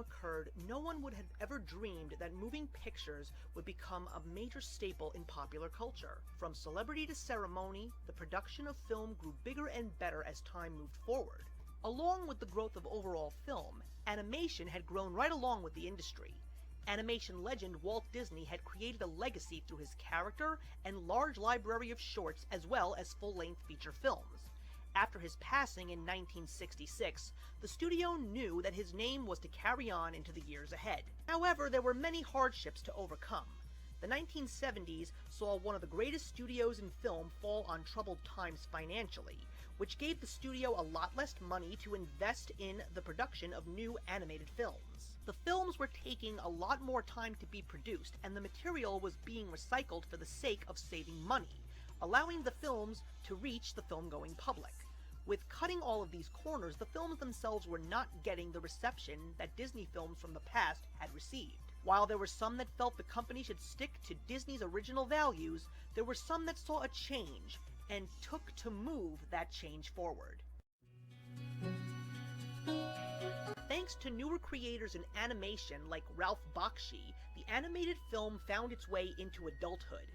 occurred, no one would have ever dreamed that moving pictures would become a major staple in popular culture. From celebrity to ceremony, the production of film grew bigger and better as time moved forward. Along with the growth of overall film, animation had grown right along with the industry. Animation legend Walt Disney had created a legacy through his character and large library of shorts as well as full-length feature films. After his passing in 1966, the studio knew that his name was to carry on into the years ahead. However, there were many hardships to overcome. The 1970s saw one of the greatest studios in film fall on troubled times financially, which gave the studio a lot less money to invest in the production of new animated films. The films were taking a lot more time to be produced, and the material was being recycled for the sake of saving money, allowing the films to reach the film-going public. With cutting all of these corners, the films themselves were not getting the reception that Disney films from the past had received. While there were some that felt the company should stick to Disney's original values, there were some that saw a change and took to move that change forward. Thanks to newer creators in animation like Ralph Bakshi, the animated film found its way into adulthood.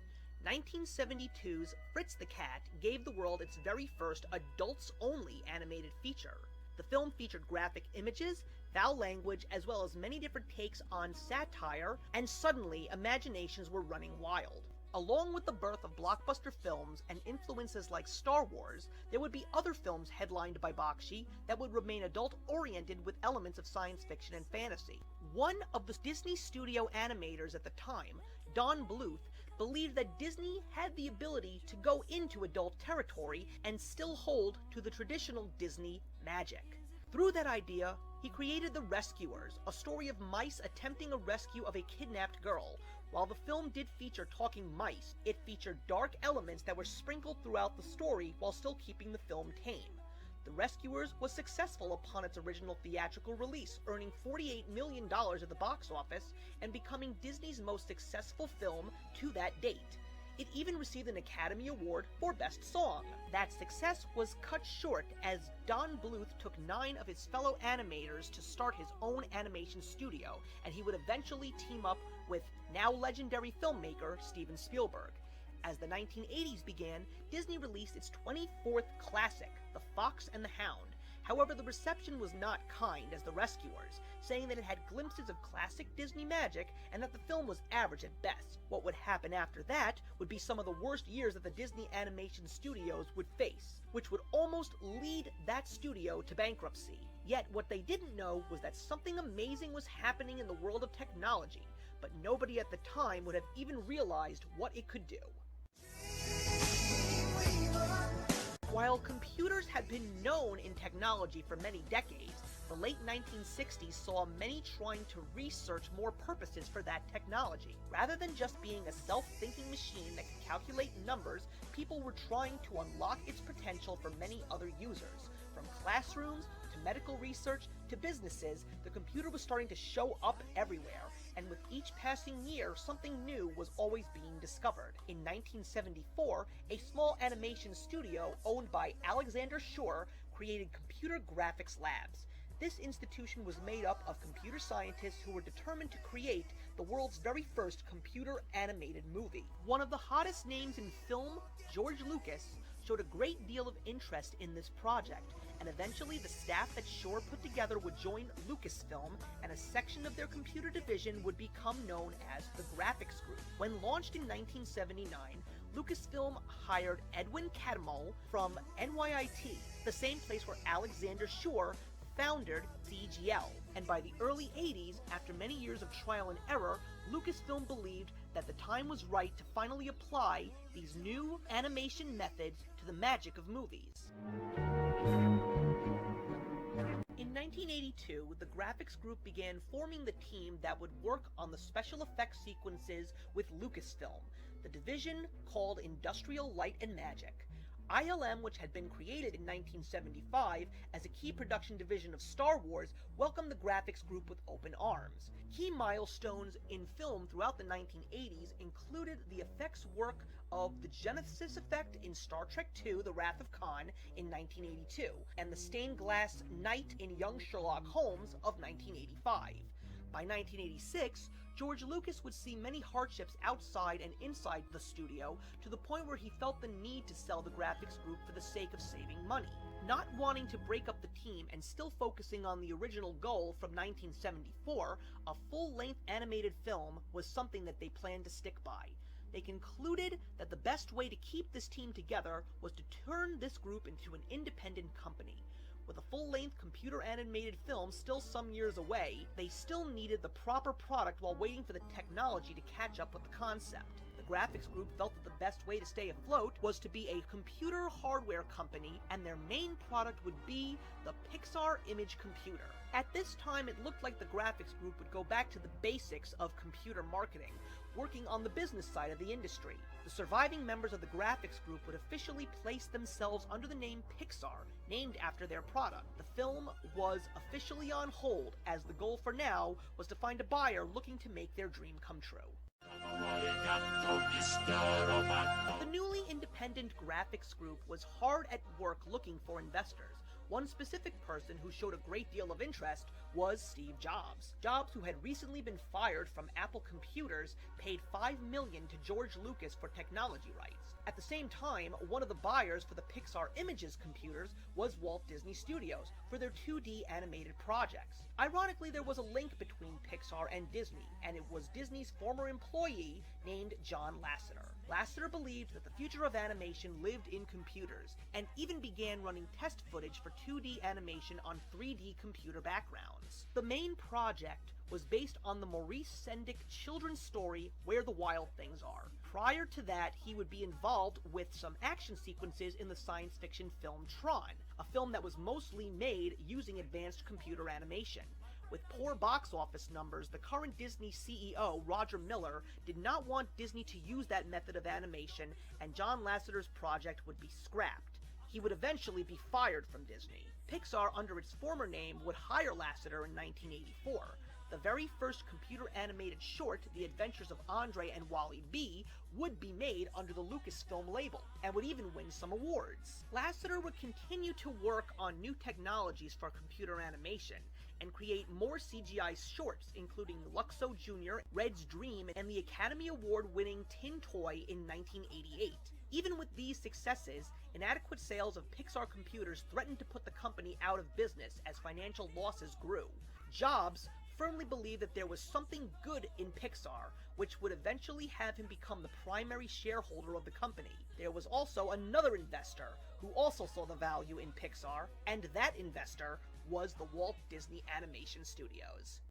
1972's Fritz the Cat gave the world its very first adults-only animated feature. The film featured graphic images, foul language, as well as many different takes on satire, and suddenly imaginations were running wild. Along with the birth of blockbuster films and influences like Star Wars, there would be other films headlined by Bakshi that would remain adult-oriented with elements of science fiction and fantasy. One of the Disney studio animators at the time, Don Bluth, believed that Disney had the ability to go into adult territory and still hold to the traditional Disney magic. Through that idea, he created The Rescuers, a story of mice attempting a rescue of a kidnapped girl. While the film did feature talking mice, it featured dark elements that were sprinkled throughout the story while still keeping the film tame. The Rescuers was successful upon its original theatrical release, earning $48 million at the box office and becoming Disney's most successful film to that date. It even received an Academy Award for Best Song. That success was cut short as Don Bluth took 9 of his fellow animators to start his own animation studio, and he would eventually team up with now legendary filmmaker Steven Spielberg. As the 1980s began, Disney released its 24th classic, The Fox and the Hound. However, the reception was not kind as The Rescuers, saying that it had glimpses of classic Disney magic and that the film was average at best. What would happen after that would be some of the worst years that the Disney animation studios would face, which would almost lead that studio to bankruptcy. Yet what they didn't know was that something amazing was happening in the world of technology, but nobody at the time would have even realized what it could do. While computers had been known in technology for many decades, the late 1960s saw many trying to research more purposes for that technology. Rather than just being a self-thinking machine that could calculate numbers, people were trying to unlock its potential for many other users. From classrooms to medical research to businesses, the computer was starting to show up everywhere, and with each passing year, something new was always being discovered. In 1974, a small animation studio owned by Alexander Shore created Computer Graphics Labs. This institution was made up of computer scientists who were determined to create the world's very first computer-animated movie. One of the hottest names in film, George Lucas, showed a great deal of interest in this project, and eventually the staff that Shore put together would join Lucasfilm, and a section of their computer division would become known as the Graphics Group. When launched in 1979, Lucasfilm hired Edwin Catmull from NYIT, the same place where Alexander Shore founded CGL, and by the early 80s, after many years of trial and error, Lucasfilm believed that the time was right to finally apply these new animation methods to the magic of movies. In 1982, the graphics group began forming the team that would work on the special effects sequences with Lucasfilm, the division called Industrial Light and Magic. ILM, which had been created in 1975 as a key production division of Star Wars, welcomed the graphics group with open arms. Key milestones in film throughout the 1980s included the effects work of the Genesis effect in Star Trek II: The Wrath of Khan in 1982, and the stained glass knight in Young Sherlock Holmes of 1985. By 1986, George Lucas would see many hardships outside and inside the studio, to the point where he felt the need to sell the graphics group for the sake of saving money. Not wanting to break up the team and still focusing on the original goal from 1974, a full-length animated film was something that they planned to stick by. They concluded that the best way to keep this team together was to turn this group into an independent company. With a full-length computer-animated film still some years away, they still needed the proper product while waiting for the technology to catch up with the concept. The graphics group felt that the best way to stay afloat was to be a computer hardware company, and their main product would be the Pixar Image Computer. At this time, it looked like the graphics group would go back to the basics of computer marketing, working on the business side of the industry. The surviving members of the graphics group would officially place themselves under the name Pixar, named after their product. The film was officially on hold, as the goal for now was to find a buyer looking to make their dream come true. The newly independent graphics group was hard at work looking for investors. One specific person who showed a great deal of interest was Steve Jobs. Jobs, who had recently been fired from Apple Computers, paid $5 million to George Lucas for technology rights. At the same time, one of the buyers for the Pixar Images computers was Walt Disney Studios for their 2D animated projects. Ironically, there was a link between Pixar and Disney, and it was Disney's former employee named John Lasseter. Lasseter believed that the future of animation lived in computers, and even began running test footage for 2D animation on 3D computer backgrounds. The main project was based on the Maurice Sendak children's story, Where the Wild Things Are. Prior to that, he would be involved with some action sequences in the science fiction film Tron, a film that was mostly made using advanced computer animation. With poor box office numbers, the current Disney CEO, Roger Miller, did not want Disney to use that method of animation, and John Lasseter's project would be scrapped. He would eventually be fired from Disney. Pixar, under its former name, would hire Lasseter in 1984. The very first computer-animated short, The Adventures of Andre and Wally B, would be made under the Lucasfilm label, and would even win some awards. Lasseter would continue to work on new technologies for computer animation, and create more CGI shorts, including Luxo Jr., Red's Dream, and the Academy Award-winning Tin Toy in 1988. Even with these successes, inadequate sales of Pixar computers threatened to put the company out of business as financial losses grew. Jobs firmly believed that there was something good in Pixar, which would eventually have him become the primary shareholder of the company. There was also another investor who also saw the value in Pixar, and that investor was the Walt Disney Animation Studios.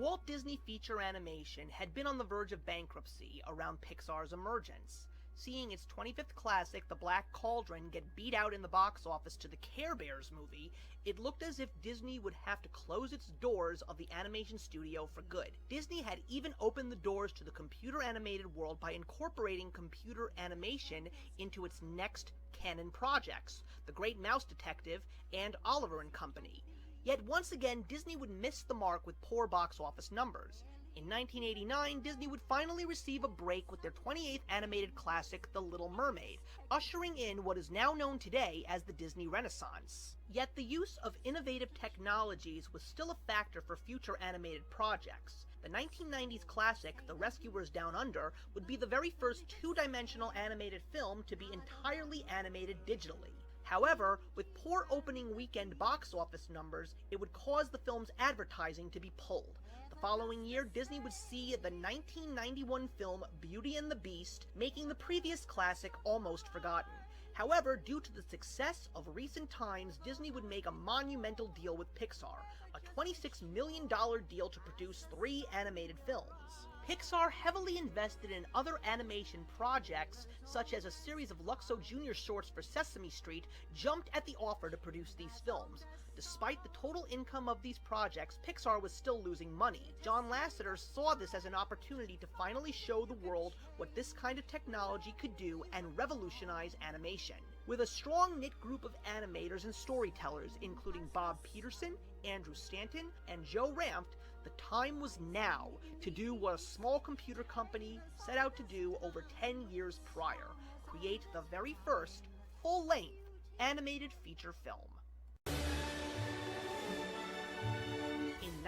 Walt Disney Feature Animation had been on the verge of bankruptcy around Pixar's emergence. Seeing its 25th classic, The Black Cauldron, get beat out in the box office to the Care Bears movie, it looked as if Disney would have to close its doors of the animation studio for good. Disney had even opened the doors to the computer animated world by incorporating computer animation into its next canon projects, The Great Mouse Detective and Oliver and Company. Yet once again, Disney would miss the mark with poor box office numbers. In 1989, Disney would finally receive a break with their 28th animated classic, The Little Mermaid, ushering in what is now known today as the Disney Renaissance. Yet the use of innovative technologies was still a factor for future animated projects. The 1990s classic, The Rescuers Down Under, would be the very first two-dimensional animated film to be entirely animated digitally. However, with poor opening weekend box office numbers, it would cause the film's advertising to be pulled. The following year, Disney would see the 1991 film Beauty and the Beast, making the previous classic almost forgotten. However, due to the success of recent times, Disney would make a monumental deal with Pixar, a $26 million deal to produce 3 animated films. Pixar heavily invested in other animation projects, such as a series of Luxo Jr. shorts for Sesame Street, jumped at the offer to produce these films. Despite the total income of these projects, Pixar was still losing money. John Lasseter saw this as an opportunity to finally show the world what this kind of technology could do and revolutionize animation. With a strong-knit group of animators and storytellers, including Bob Peterson, Andrew Stanton, and Joe Ranft, the time was now to do what a small computer company set out to do over 10 years prior: create the very first full-length animated feature film.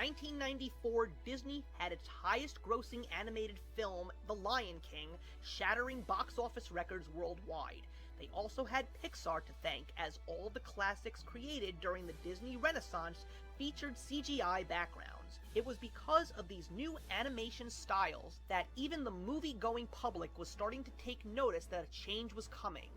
1994, Disney had its highest-grossing animated film, The Lion King, shattering box office records worldwide. They also had Pixar to thank, as all the classics created during the Disney Renaissance featured CGI backgrounds. It was because of these new animation styles that even the movie-going public was starting to take notice that a change was coming.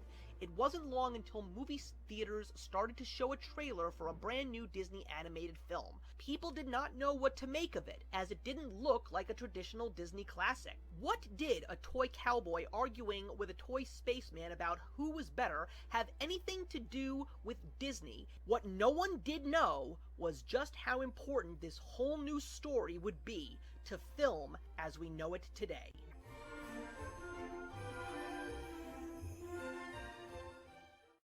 It wasn't long until movie theaters started to show a trailer for a brand new Disney animated film. People did not know what to make of it, as it didn't look like a traditional Disney classic. What did a toy cowboy arguing with a toy spaceman about who was better have anything to do with Disney? What no one did know was just how important this whole new story would be to film as we know it today.